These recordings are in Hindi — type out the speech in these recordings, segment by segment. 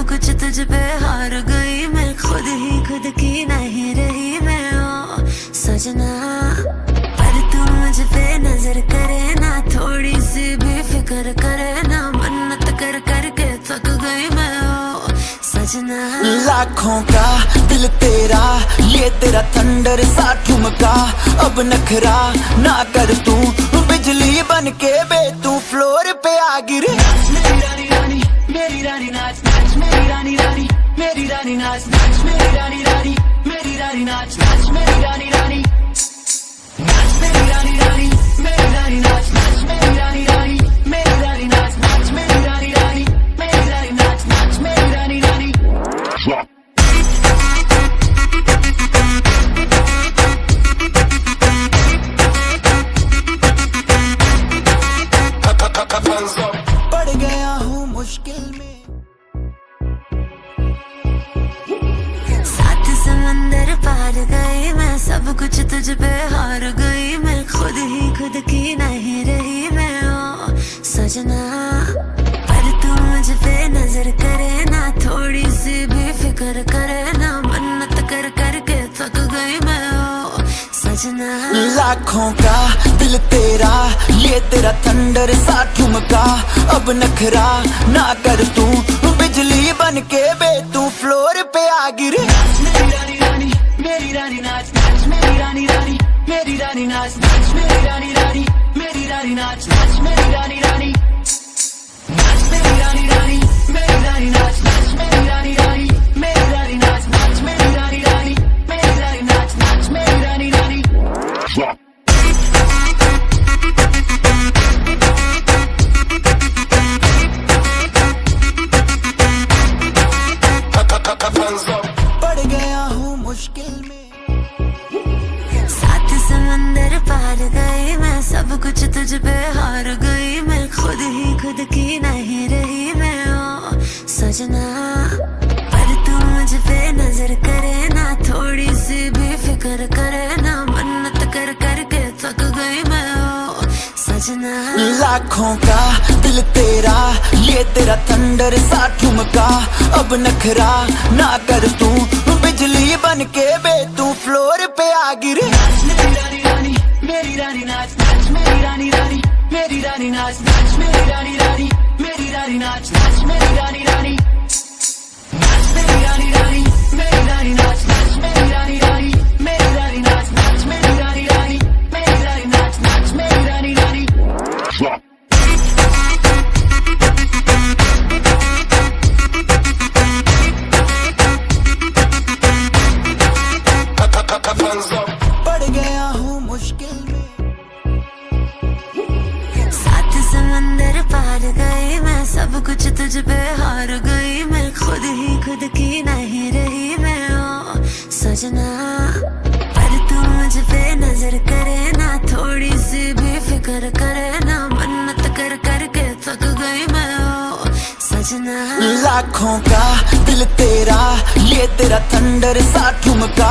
कुछ तुझ पे हार गई मैं, खुद ही खुद की नहीं रही मैं ओ सजना। पर तू मुझ पे नजर करे ना, थोड़ी सी भी फिक्र करे ना, मन्नत कर करके थक गई मैं ओ सजना। लाखों का दिल तेरा, ये तेरा थंडर सा ठुमका, अब नखरा ना कर तू, बिजली बन के बे तू फ्लोर पे आ गिरे। मेरी रानी रानी, मेरी रानी नाच नाच, मेरी रानी रानी, मेरी रानी नाच नाच, मेरी रानी रानी, मेरी रानी नाच नाच, मेरी रानी रानी नाच, मेरी रानी रानी, मेरी रानी नाच नाच, मेरी रानी रानी, मेरी रानी नाच नाच, मेरी रानी रानी, मेरी रानी नाच नाच, मेरी रानी रानी। पड़ गया हूँ मुश्किल में, सात समंदर पार गई मैं, सब कुछ तुझ पे हार गई मैं, खुद ही खुद की नहीं रही मैं ओ सजना। पर तू मुझ पे नजर करे ना, थोड़ी सी भी फिक्र करे ना, मन्नत कर करके थक गई मैं ओ सजना। लाखों का दिल तेरा, ये तेरा थंडर सा ठुमका, अब नखरा ना कर तू, बिजली बन के बे तू फ्लोर पे आ गिरे। मेरी रानी रानी, मेरी रानी नाच नाच, मेरी रानी रानी, मेरी रानी नाच नाच, मेरी रानी रानी, मेरी रानी नाच नाच, मेरी रानी रानी नाच, मेरी रानी रानी, मेरी रानी नाच नाच, मेरी रानी रानी, मेरी रानी नाच नाच, मेरी रानी रानी, मेरी रानी नाच नाच, मेरी रानी रानी। पड़ गया हूँ मुश्किल में, सात समंदर पार गई मैं, सब कुछ तुझ पे हार गई मैं, खुद ही खुद की नहीं रही मैं ओ सजना। पर तू मुझ पे नजर करे ना, थोड़ी सी भी फिक्र करे ना, मन्नत कर करके थक गई मैं ओ सजना। लाखों का दिल तेरा, ये तेरा थंडर सा ठुमका, अब नखरा ना कर तू, बिजली बन के बे तू फ्लोर पे आ गिरे। मेरी रानी रानी, मेरी रानी नाच नाच, मेरी रानी रानी, मेरी रानी नाच नाच, मेरी रानी रानी, मेरी रानी नाच नाच, मेरी रानी रानी नाच, मेरी रानी रानी, मेरी रानी नाच नाच, मेरी रानी रानी, मेरी रानी नाच नाच, मेरी रानी रानी, मेरी रानी नाच नाच, मेरी रानी रानी। पड़ गया हूँ मुश्किल में, सात समंदर पार गई मैं, सब कुछ तुझ पे हार गई मैं, खुद ही खुद की नहीं रही मैं ओ सजना। पर तू मुझ पे नजर करे ना, थोड़ी सी भी फिक्र करे ना, मन्नत कर करके थक गई मैं ओ सजना। लाखों का दिल तेरा, ये तेरा थंडर सा ठुमका,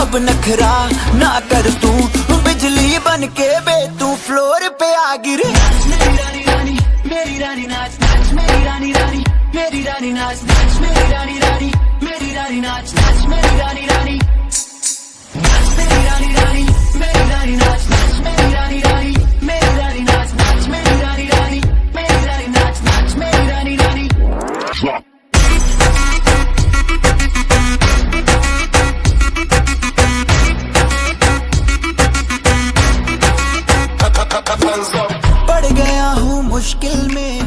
अब नखरा ना कर तू, बिजली बन के बे तू फ्लोर पे आ गिरे। मेरी रानी रानी, मेरी रानी नाच नाच, मेरी रानी रानी, मेरी रानी नाच नाच, मेरी रानी रानी, मेरी रानी नाच नाच, मेरी रानी रानी नाच, मेरी रानी रानी, मेरी रानी नाच नाच, मेरी रानी रानी, मेरी रानी नाच नाच, मेरी रानी रानी, मेरी रानी नाच नाच, मेरी रानी रानी। पड़ गया हूँ मुश्किल में,